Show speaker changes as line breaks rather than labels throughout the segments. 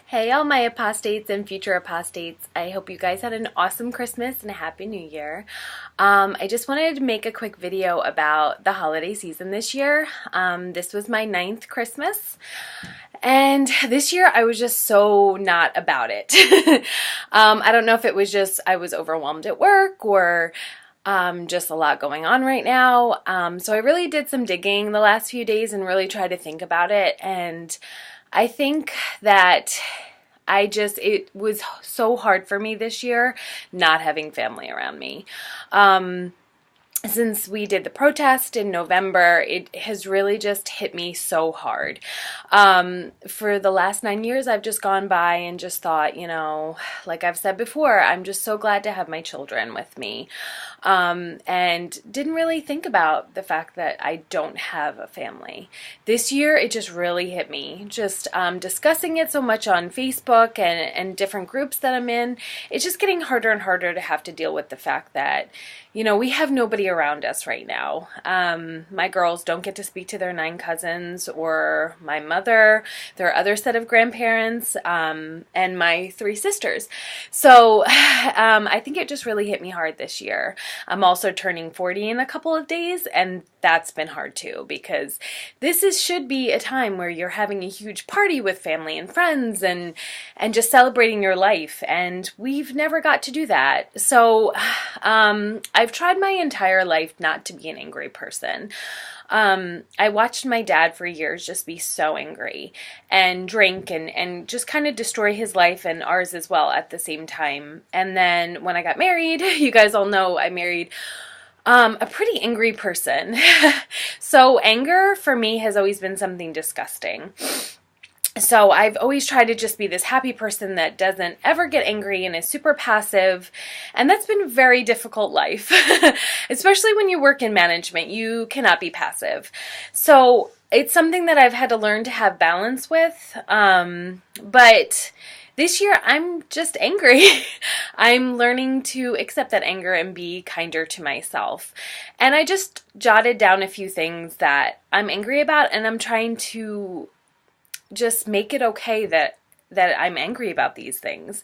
Hey, all my apostates and future apostates. I hope you guys had an awesome Christmas and a Happy New Year. I just wanted to make a quick video about the holiday season this year. This was my 9th Christmas, and this year I was just so not about it. I don't know if it was just I was overwhelmed at work or just a lot going on right now. So I really did some digging the last few days and really tried to think about it. And I think that it was so hard for me this year not having family around me. Since we did the protest in November, it has really just hit me so hard. For the last 9 years, I've just gone by and just thought, like I've said before, I'm just so glad to have my children with me. And didn't really think about the fact that I don't have a family. This year, it just really hit me. Just discussing it so much on Facebook and different groups that I'm in, it's just getting harder and harder to have to deal with the fact that, we have nobody around us right now. My girls don't get to speak to their 9 cousins or my mother, their other set of grandparents, and my 3 sisters. So I think it just really hit me hard this year. I'm also turning 40 in a couple of days, and that's been hard too, because should be a time where you're having a huge party with family and friends and just celebrating your life, and we've never got to do that. So I've tried my entire life not to be an angry person. I watched my dad for years just be so angry and drink and just kind of destroy his life and ours as well at the same time. And then when I got married, you guys all know I married a pretty angry person. So anger for me has always been something disgusting. So I've always tried to just be this happy person that doesn't ever get angry and is super passive. And that's been a very difficult life, especially when you work in management. You cannot be passive. So it's something that I've had to learn to have balance with. But this year, I'm just angry. I'm learning to accept that anger and be kinder to myself. And I just jotted down a few things that I'm angry about, and I'm trying to just make it okay that I'm angry about these things.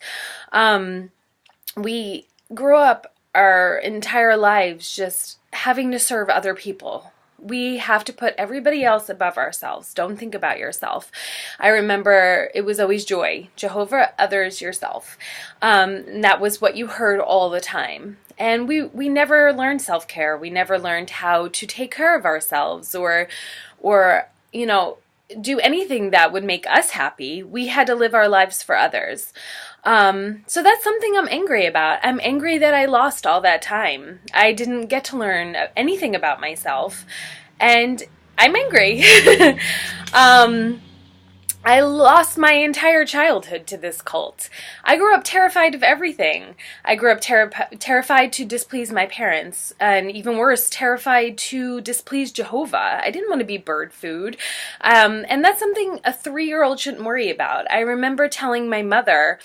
We grew up our entire lives just having to serve other people. We have to put everybody else above ourselves. Don't think about yourself. I remember it was always joy, Jehovah, others, yourself. And that was what you heard all the time. And we never learned self-care. We never learned how to take care of ourselves or do anything that would make us happy. We had to live our lives for others. So that's something I'm angry about. I'm angry that I lost all that time. I didn't get to learn anything about myself, and I'm angry. I lost my entire childhood to this cult. I grew up terrified of everything. I grew up terrified to displease my parents, and even worse, terrified to displease Jehovah. I didn't want to be bird food. And that's something a 3-year-old shouldn't worry about. I remember telling my mother,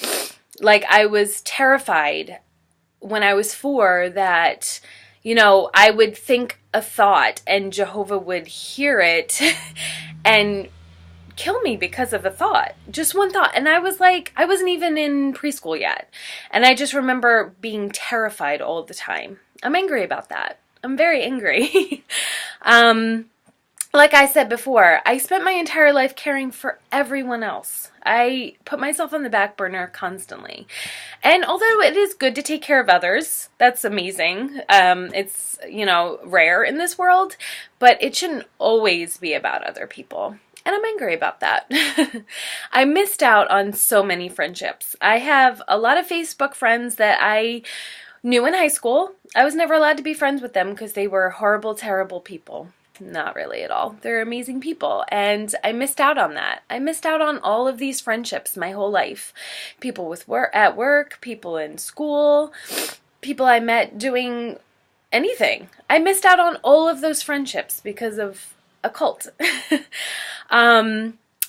I was terrified when I was 4 that, I would think a thought and Jehovah would hear it and kill me because of a thought, just one thought. And I was I wasn't even in preschool yet. And I just remember being terrified all the time. I'm angry about that. I'm very angry. Like I said before, I spent my entire life caring for everyone else. I put myself on the back burner constantly. And although it is good to take care of others, that's amazing. It's, rare in this world, but it shouldn't always be about other people. And I'm angry about that. I missed out on so many friendships. I have a lot of Facebook friends that I knew in high school. I was never allowed to be friends with them because they were horrible, terrible people. Not really at all. They're amazing people. And I missed out on that. I missed out on all of these friendships my whole life. People at work, people in school, people I met doing anything. I missed out on all of those friendships because of a cult.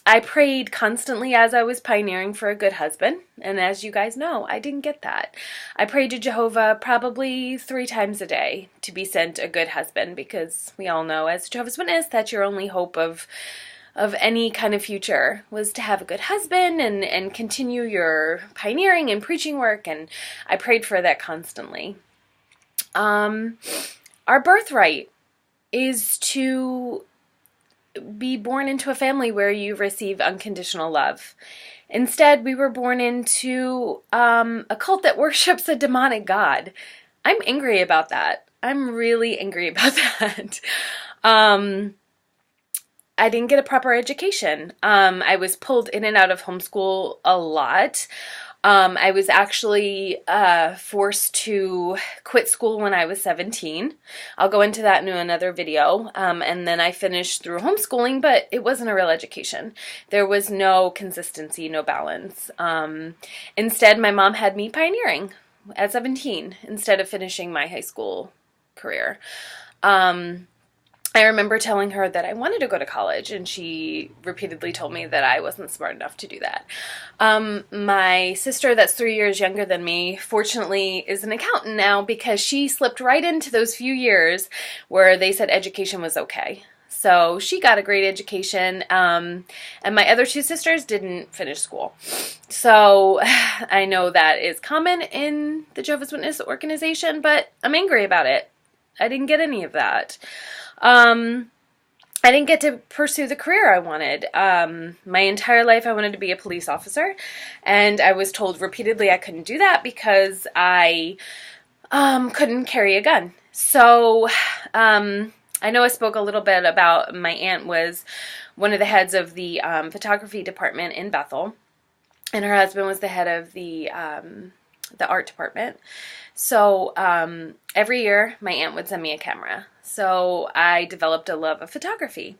I prayed constantly as I was pioneering for a good husband, and as you guys know, I didn't get that. I prayed to Jehovah probably 3 times a day to be sent a good husband, because we all know as Jehovah's Witness that's your only hope of of any kind of future was to have a good husband and continue your pioneering and preaching work, and I prayed for that constantly. Our birthright is to be born into a family where you receive unconditional love. Instead, we were born into a cult that worships a demonic god. I'm angry about that. I'm really angry about that. I didn't get a proper education. I was pulled in and out of homeschool a lot. I was actually forced to quit school when I was 17. I'll go into that in another video. And then I finished through homeschooling, but it wasn't a real education. There was no consistency, no balance. Instead, my mom had me pioneering at 17 instead of finishing my high school career. I remember telling her that I wanted to go to college, and she repeatedly told me that I wasn't smart enough to do that. My sister, that's 3 years younger than me, fortunately is an accountant now because she slipped right into those few years where they said education was okay. So she got a great education, and my other two sisters didn't finish school. So I know that is common in the Jehovah's Witness organization, but I'm angry about it. I didn't get any of that. I didn't get to pursue the career I wanted. My entire life I wanted to be a police officer, and I was told repeatedly I couldn't do that because I couldn't carry a gun. So I know I spoke a little bit about my aunt was one of the heads of the photography department in Bethel, and her husband was the head of the art department. So every year my aunt would send me a camera. So I developed a love of photography.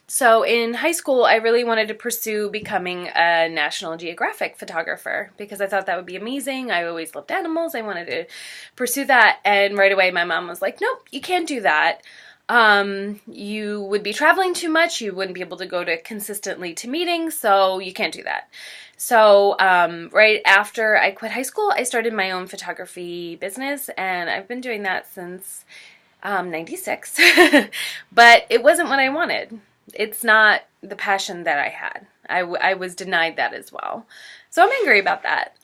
So in high school, I really wanted to pursue becoming a National Geographic photographer because I thought that would be amazing. I always loved animals. I wanted to pursue that. And right away my mom was like, nope, you can't do that. You would be traveling too much. You wouldn't be able to go consistently to meetings, so you can't do that. So right after I quit high school, I started my own photography business, and I've been doing that since 96. But it wasn't what I wanted. It's not the passion that I had. I was denied that as well. So I'm angry about that.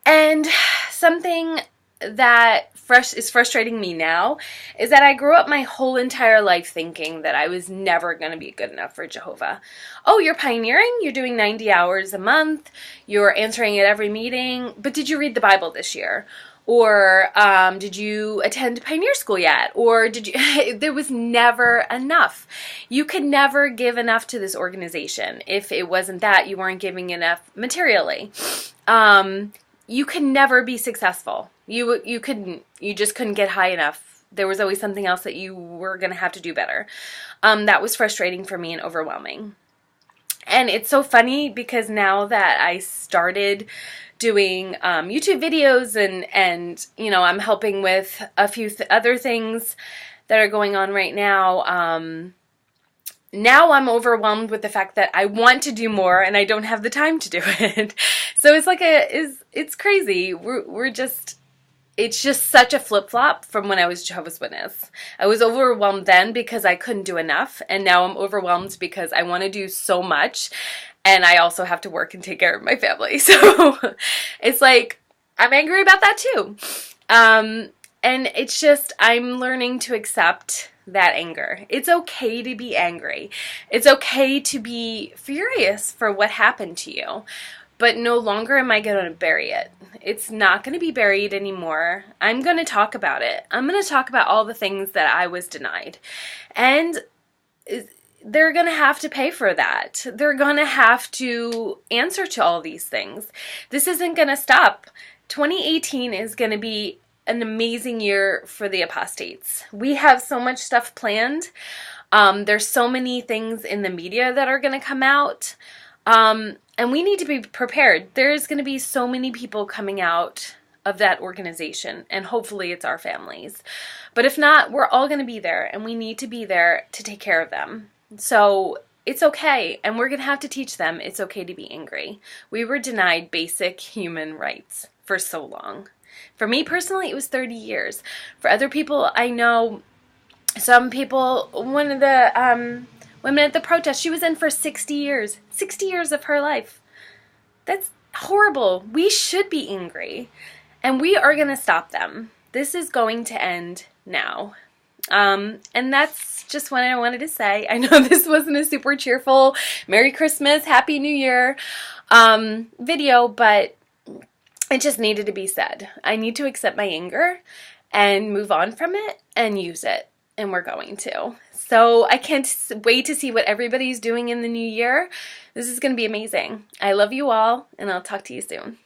And something that is frustrating me now is that I grew up my whole entire life thinking that I was never going to be good enough for Jehovah. Oh, you're pioneering? You're doing 90 hours a month. You're answering at every meeting. But did you read the Bible this year? Or did you attend pioneer school yet? Or did you? There was never enough. You could never give enough to this organization. If it wasn't that, you weren't giving enough materially. You could never be successful. You just couldn't get high enough. There was always something else that you were going to have to do better. That was frustrating for me and overwhelming. And it's so funny because now that I started doing YouTube videos and you know, I'm helping with a few other things that are going on right now. Now I'm overwhelmed with the fact that I want to do more and I don't have the time to do it. So it's like it's crazy. It's just such a flip-flop from when I was Jehovah's Witness. I was overwhelmed then because I couldn't do enough, and now I'm overwhelmed because I want to do so much, and I also have to work and take care of my family. So it's like, I'm angry about that too. And it's just, I'm learning to accept that anger. It's okay to be angry. It's okay to be furious for what happened to you. But no longer am I going to bury it. It's not going to be buried anymore. I'm going to talk about it. I'm going to talk about all the things that I was denied. And they're going to have to pay for that. They're going to have to answer to all these things. This isn't going to stop. 2018 is going to be an amazing year for the apostates. We have so much stuff planned. There's so many things in the media that are going to come out. And we need to be prepared. There's going to be so many people coming out of that organization, and hopefully it's our families. But if not, we're all going to be there, and we need to be there to take care of them. So it's okay, and we're going to have to teach them it's okay to be angry. We were denied basic human rights for so long. For me personally, it was 30 years. For other people, I know some people, one of Women at the protest. She was in for 60 years. 60 years of her life. That's horrible. We should be angry. And we are going to stop them. This is going to end now. And that's just what I wanted to say. I know this wasn't a super cheerful Merry Christmas, Happy New Year video, but it just needed to be said. I need to accept my anger and move on from it and use it. And we're going to. So I can't wait to see what everybody's doing in the new year. This is going to be amazing. I love you all, and I'll talk to you soon.